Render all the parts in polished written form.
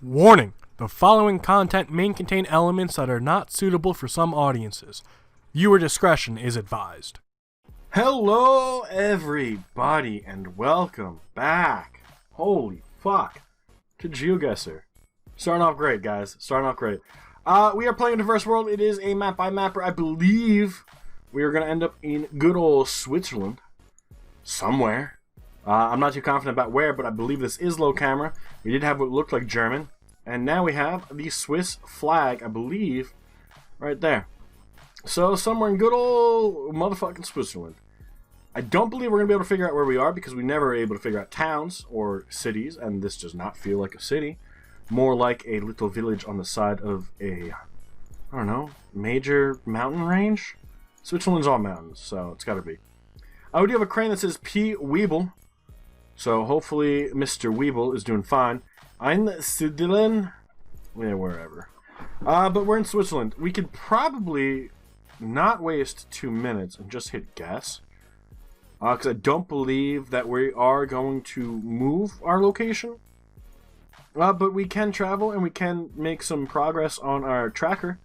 Warning! The following content may contain elements that are not suitable for some audiences. Viewer discretion is advised. Hello, everybody, and welcome back. Holy fuck. To Geoguessr. Starting off great, guys. Starting off great. We are playing a diverse world. It is a map by mapper. I believe we are going to end up in good old Switzerland. Somewhere. I'm not too confident about where, but I believe this is low camera. We did have what looked like German. And now we have the Swiss flag, I believe, right there. So, somewhere in good old motherfucking Switzerland. I don't believe we're going to be able to figure out where we are because we never were able to figure out towns or cities. And this does not feel like a city. More like a little village on the side of a, I don't know, major mountain range? Switzerland's all mountains, so it's got to be. We do have a crane that says P. Weeble. So hopefully Mr. Weeble is doing fine. I'm Switzerland. Yeah, wherever. But we're in Switzerland. We could probably not waste 2 minutes and just hit guess. Because I don't believe that we are going to move our location. But we can travel and we can make some progress on our tracker.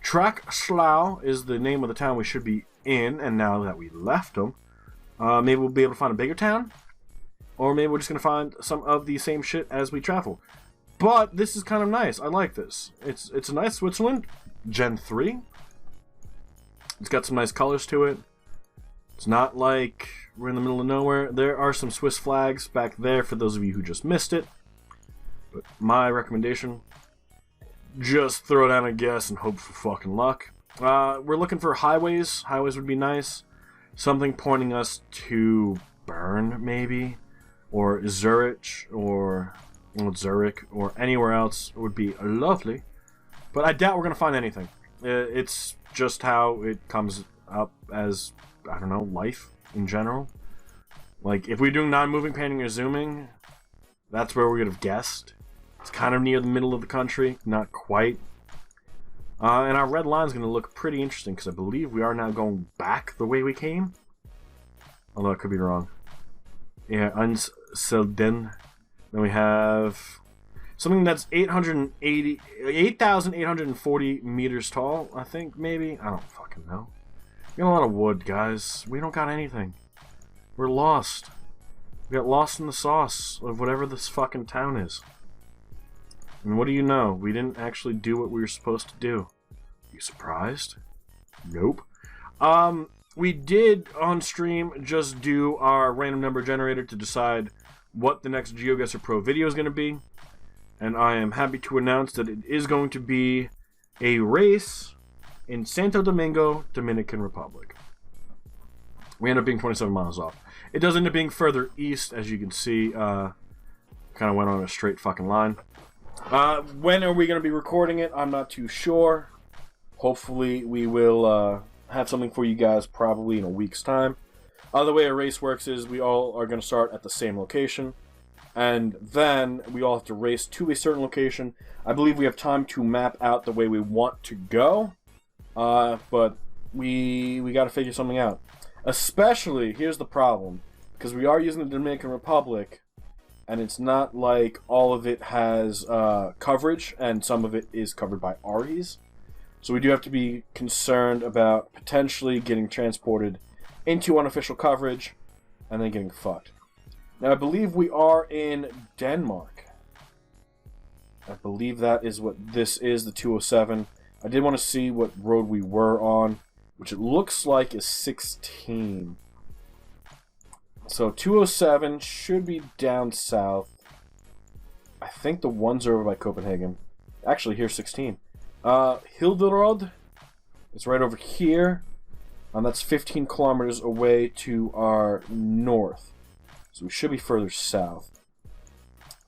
Traxlau is the name of the town we should be in, and now that we left them, maybe we'll be able to find a bigger town. Or maybe we're just going to find some of the same shit as we travel. But this is kind of nice. I like this. It's a nice Switzerland. Gen 3. It's got some nice colors to it. It's not like we're in the middle of nowhere. There are some Swiss flags back there for those of you who just missed it. But my recommendation, just throw down a guess and hope for fucking luck. We're looking for highways. Highways would be nice. Something pointing us to Bern, maybe. Or Zurich, or Zurich, or anywhere else would be lovely. But I doubt we're going to find anything. It's just how it comes up as, I don't know, life in general. Like, if we're doing non-moving panning or zooming, that's where we would have guessed. It's kind of near the middle of the country, not quite. And our red line is going to look pretty interesting, because I believe we are now going back the way we came. Although I could be wrong. Yeah, Unselden. Then we have something that's 8,840 meters tall, I think, maybe. I don't fucking know. We got a lot of wood, guys. We don't got anything. We're lost. We got lost in the sauce of whatever this fucking town is. And what do you know? We didn't actually do what we were supposed to do. You surprised? Nope. We did, on stream, just do our random number generator to decide what the next Geoguessr Pro video is going to be. And I am happy to announce that it is going to be a race in Santo Domingo, Dominican Republic. We end up being 27 miles off. It does end up being further east, as you can see. Kind of went on a straight fucking line. When are we going to be recording it? I'm not too sure. Hopefully we will have something for you guys probably in a week's time. The way a race works is we all are going to start at the same location. And then we all have to race to a certain location. I believe we have time to map out the way we want to go. But we got to figure something out. Especially, here's the problem. Because we are using the Dominican Republic. And it's not like all of it has coverage, and some of it is covered by REs. So we do have to be concerned about potentially getting transported into unofficial coverage, and then getting fucked. Now, I believe we are in Denmark. I believe that is what this is, the 207. I did want to see what road we were on, which it looks like is 16. So 207 should be down south. I think the ones are over by Copenhagen. Actually, here's 16. Hilderod is right over here. And that's 15 kilometers away to our north. So we should be further south.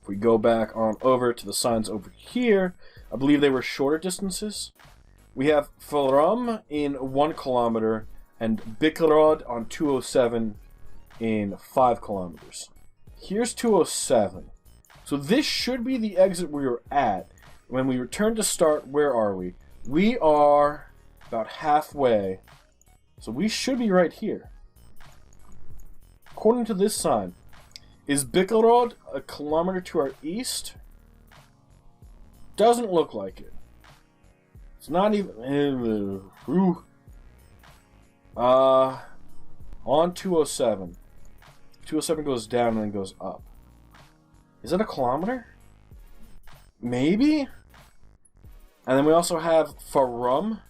If we go back on over to the signs over here, I believe they were shorter distances. We have Forum in 1 kilometer and Bikkerod on 207 in 5 kilometers. Here's 207. So this should be the exit we were at. When we return to start, where are we? We are about halfway. So we should be right here. According to this sign, is Bikkerod a kilometer to our east? Doesn't look like it. It's not even... on 207. 207 goes down and then goes up. Is it a kilometer? Maybe? And then we also have Farum.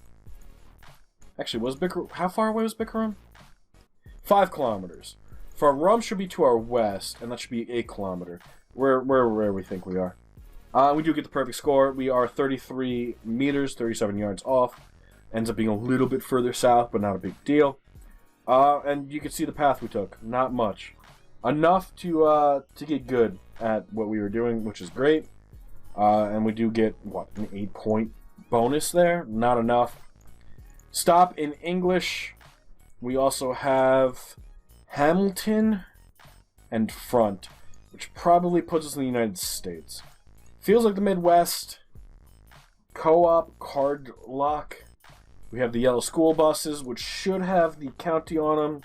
Actually, was Bikram... How far away was Bikram? 5 kilometers. Farum should be to our west, and that should be 8 kilometer. Where we think we are. We do get the perfect score. We are 33 meters, 37 yards off. Ends up being a little bit further south, but not a big deal. And you can see the path we took. Not much. Enough to get good at what we were doing, which is great. And we do get, what, an 8-point bonus there? Not enough. Stop in English. We also have Hamilton and Front, which probably puts us in the United States. Feels like the Midwest. Co-op, card lock. We have the yellow school buses, which should have the county on them.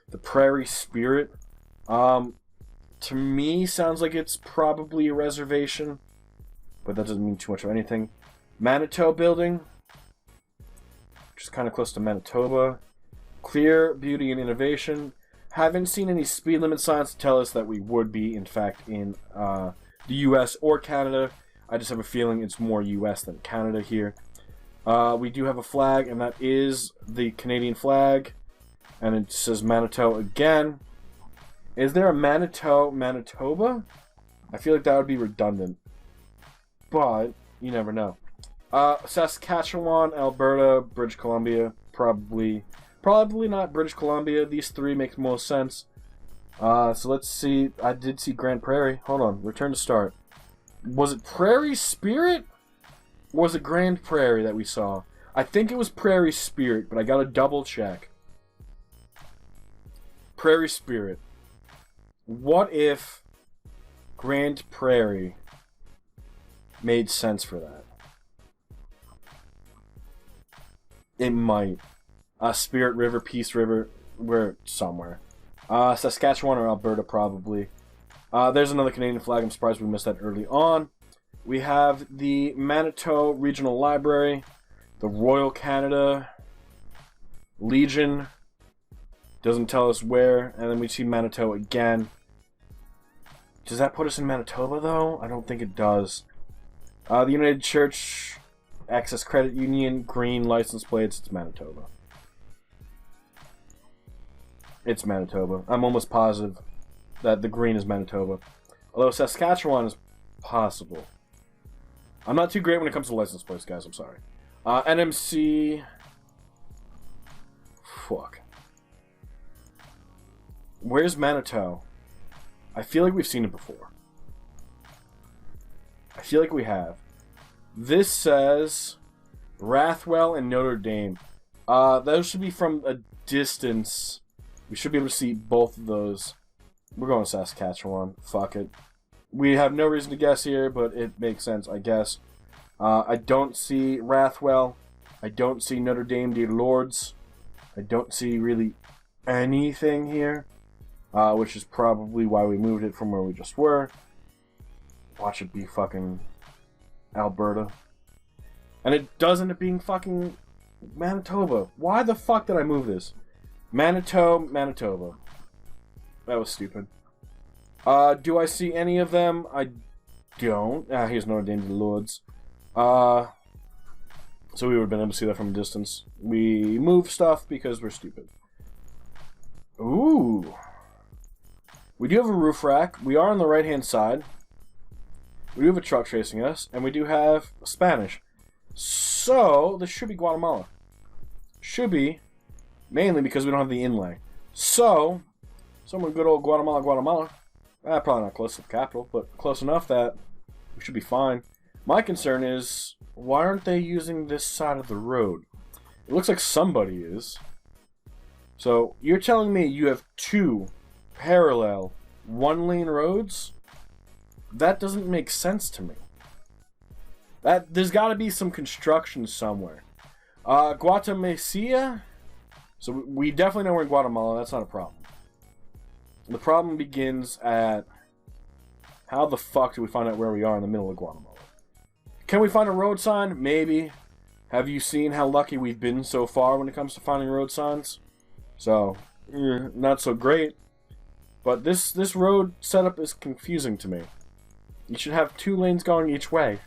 The Prairie Spirit. To me, sounds like it's probably a reservation, but that doesn't mean too much of anything. Manitou Building, which is kind of close to Manitoba. Clear, Beauty, and Innovation. Haven't seen any speed limit signs to tell us that we would be, in fact, in the U.S. or Canada. I just have a feeling it's more U.S. than Canada here. We do have a flag, and that is the Canadian flag. And it says Manitou again. Is there a Manitou, Manitoba? I feel like that would be redundant. But, you never know. Saskatchewan, Alberta, British Columbia, probably not British Columbia. These three make most sense. So let's see. I did see Grand Prairie. Hold on. Return to start. Was it Prairie Spirit? Or was it Grand Prairie that we saw? I think it was Prairie Spirit, but I gotta double check. Prairie Spirit. What if Grand Prairie made sense for that? It might. Spirit River, Peace River, we're somewhere. Saskatchewan or Alberta, probably. There's another Canadian flag. I'm surprised we missed that early on. We have the Manitou Regional Library, the Royal Canada Legion. Doesn't tell us where. And then we see Manitou again. Does that put us in Manitoba, though? I don't think it does. The United Church Access Credit Union, green license plates. It's Manitoba. It's Manitoba. I'm almost positive that the green is Manitoba. Although Saskatchewan is possible. I'm not too great when it comes to license plates, guys. I'm sorry. NMC... Fuck. Where's Manitou? I feel like we've seen it before. I feel like we have. This says Rathwell and Notre Dame. Those should be from a distance. We should be able to see both of those. We're going to Saskatchewan. Fuck it. We have no reason to guess here, but it makes sense, I guess. I don't see Rathwell. I don't see Notre Dame de Lourdes. I don't see really anything here. Which is probably why we moved it from where we just were. Watch it be fucking Alberta. And it does end up being fucking Manitoba. Why the fuck did I move this? Manitou, Manitoba. That was stupid. Do I see any of them? I don't. Here's Notre Dame de Lourdes. So we would have been able to see that from a distance. We move stuff because we're stupid. Ooh. We do have a roof rack. We are on the right-hand side. We do have a truck chasing us. And we do have Spanish. So, this should be Guatemala. Should be. Mainly because we don't have the inlay. So, somewhere good old Guatemala. Probably not close to the capital, but close enough that we should be fine. My concern is, why aren't they using this side of the road? It looks like somebody is. So, you're telling me you have two parallel one-lane roads? That doesn't make sense to me. There's got to be some construction somewhere. Guatemala. So we definitely know we're in Guatemala. That's not a problem. The problem begins at how the fuck do we find out where we are in the middle of Guatemala? Can we find a road sign? Maybe. Have you seen how lucky we've been so far when it comes to finding road signs? So, not so great. But this road setup is confusing to me. You should have 2 lanes going each way,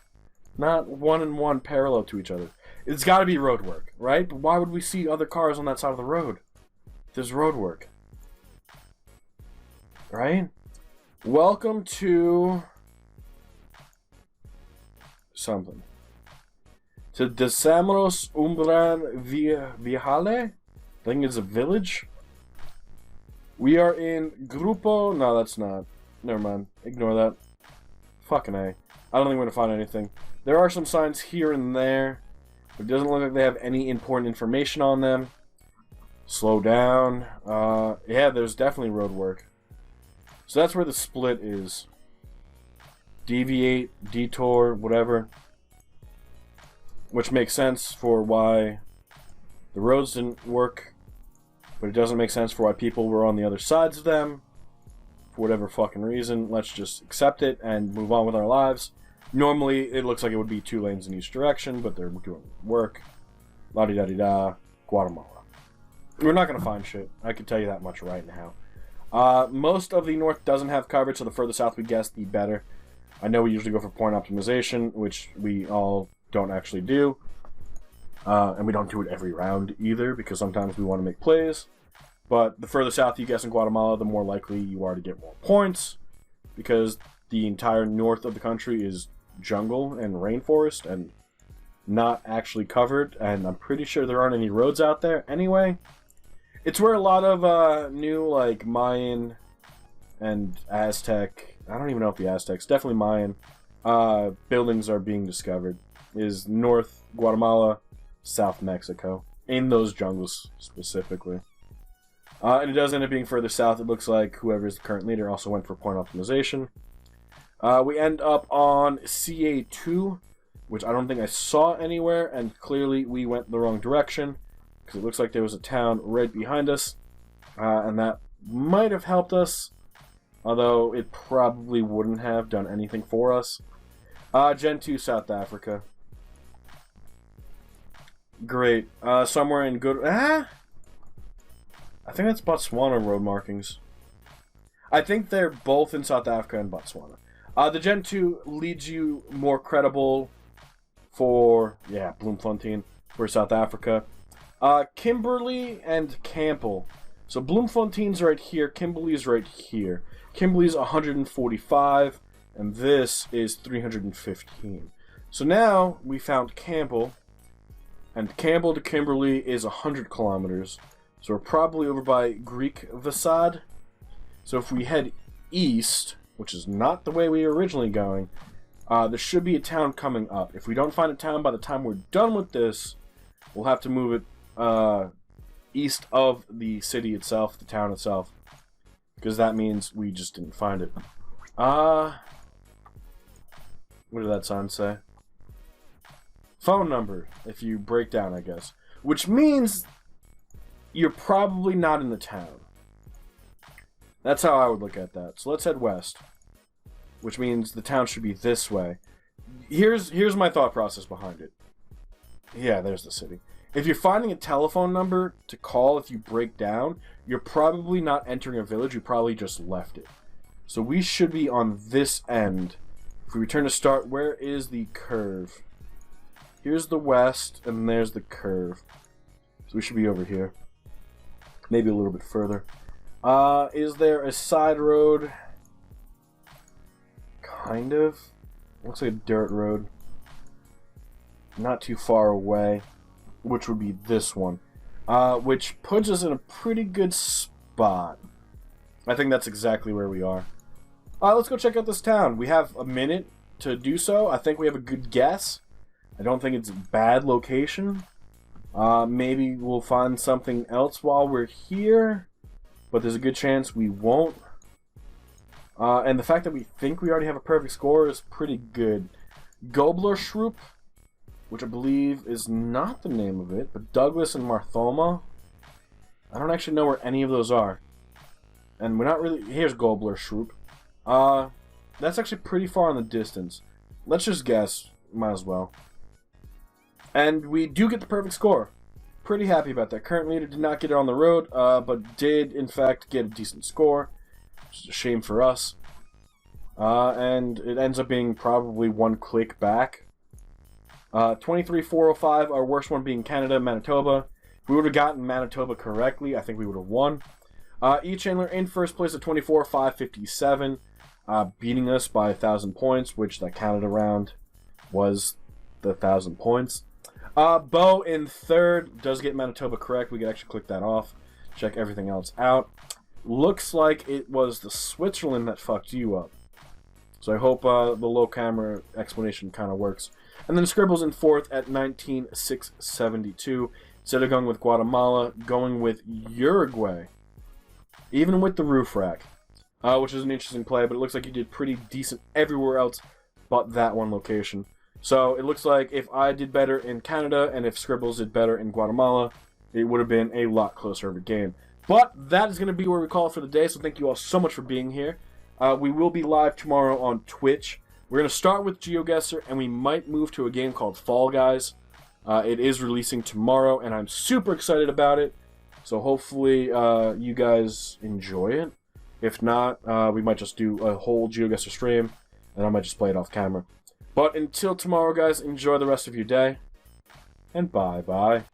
not 1 and 1 parallel to each other. It's got to be road work, right? But why would we see other cars on that side of the road? There's road work. Right? Welcome to... something. To Desamros Umbran Viale? I think it's a village. We are in Grupo... No, that's not. Never mind. Ignore that. Fucking A. I don't think we're going to find anything. There are some signs here and there. It doesn't look like they have any important information on them. Slow down. Yeah, there's definitely road work. So that's where the split is. Deviate, detour, whatever. Which makes sense for why the roads didn't work. But it doesn't make sense for why people were on the other sides of them. For whatever fucking reason. Let's just accept it and move on with our lives. Normally, it looks like it would be 2 lanes in each direction, but they're doing work. La-di-da-di-da. Guatemala. We're not going to find shit. I can tell you that much right now. Most of the north doesn't have coverage, so the further south we guess, the better. I know we usually go for point optimization, which we all don't actually do. And we don't do it every round either, because sometimes we want to make plays. But the further south you guess in Guatemala, the more likely you are to get more points, because the entire north of the country is jungle and rainforest and not actually covered, and I'm pretty sure there aren't any roads out there anyway. It's where a lot of new, like, Mayan and Aztec, I don't even know if the Aztecs, definitely Mayan, buildings are being discovered. Is North Guatemala, South Mexico, in those jungles specifically. And it does end up being further south. It looks like whoever is the current leader also went for point optimization. We end up on CA2, which I don't think I saw anywhere, and clearly we went the wrong direction, because it looks like there was a town right behind us, and that might have helped us, although it probably wouldn't have done anything for us. Gen 2 South Africa. Great. Somewhere in good... I think that's Botswana road markings. I think they're both in South Africa and Botswana. The Gen 2 leads you more credible for, Bloemfontein, for South Africa. Kimberley and Campbell. So Bloemfontein's right here, Kimberley's right here. Kimberley's 145, and this is 315. So now we found Campbell, and Campbell to Kimberley is 100 kilometers. So we're probably over by Greek Vasad. So if we head east, which is not the way we were originally going, there should be a town coming up. If we don't find a town by the time we're done with this, we'll have to move it east of the city itself, the town itself. Because that means we just didn't find it. What did that sign say? Phone number, if you break down, I guess. Which means you're probably not in the town. That's how I would look at that. So let's head west. Which means the town should be this way. Here's my thought process behind it. Yeah, there's the city. If you're finding a telephone number to call if you break down, you're probably not entering a village, you probably just left it. So we should be on this end. If we return to start, where is the curve? Here's the west, and there's the curve. So we should be over here. Maybe a little bit further. Is there a side road? Kind of. Looks like a dirt road. Not too far away. Which would be this one. Which puts us in a pretty good spot. I think that's exactly where we are. Let's go check out this town. We have a minute to do so. I think we have a good guess. I don't think it's a bad location. Maybe we'll find something else while we're here. But there's a good chance we won't. And the fact that we think we already have a perfect score is pretty good. Geoguessr, which I believe is not the name of it, but Douglas and Marthoma. I don't actually know where any of those are. And we're not really... Here's Geoguessr. That's actually pretty far in the distance. Let's just guess. might as well. And we do get the perfect score. Pretty happy about that. Current leader did not get it on the road, but did, in fact, get a decent score. Which is a shame for us. And it ends up being probably one click back. 23,405, our worst one being Canada, Manitoba. If we would have gotten Manitoba correctly, I think we would have won. Each handler in first place at 24,557, beating us by 1,000 points, which that Canada round was the 1,000 points. Bo in third does get Manitoba correct. We can actually click that off. Check everything else out. Looks like it was the Switzerland that fucked you up. So I hope the low camera explanation kind of works. And then Scribbles in fourth at 19,672. Instead of going with Guatemala, going with Uruguay. Even with the roof rack. Which is an interesting play, but it looks like you did pretty decent everywhere else but that one location. So it looks like if I did better in Canada and if Scribbles did better in Guatemala, it would have been a lot closer of a game. But that is going to be where we call it for the day, so thank you all so much for being here. We will be live tomorrow on Twitch. We're going to start with Geoguessr, and we might move to a game called Fall Guys. It is releasing tomorrow, and I'm super excited about it. So hopefully you guys enjoy it. If not, we might just do a whole Geoguessr stream, and I might just play it off camera. But until tomorrow, guys, enjoy the rest of your day, and bye-bye.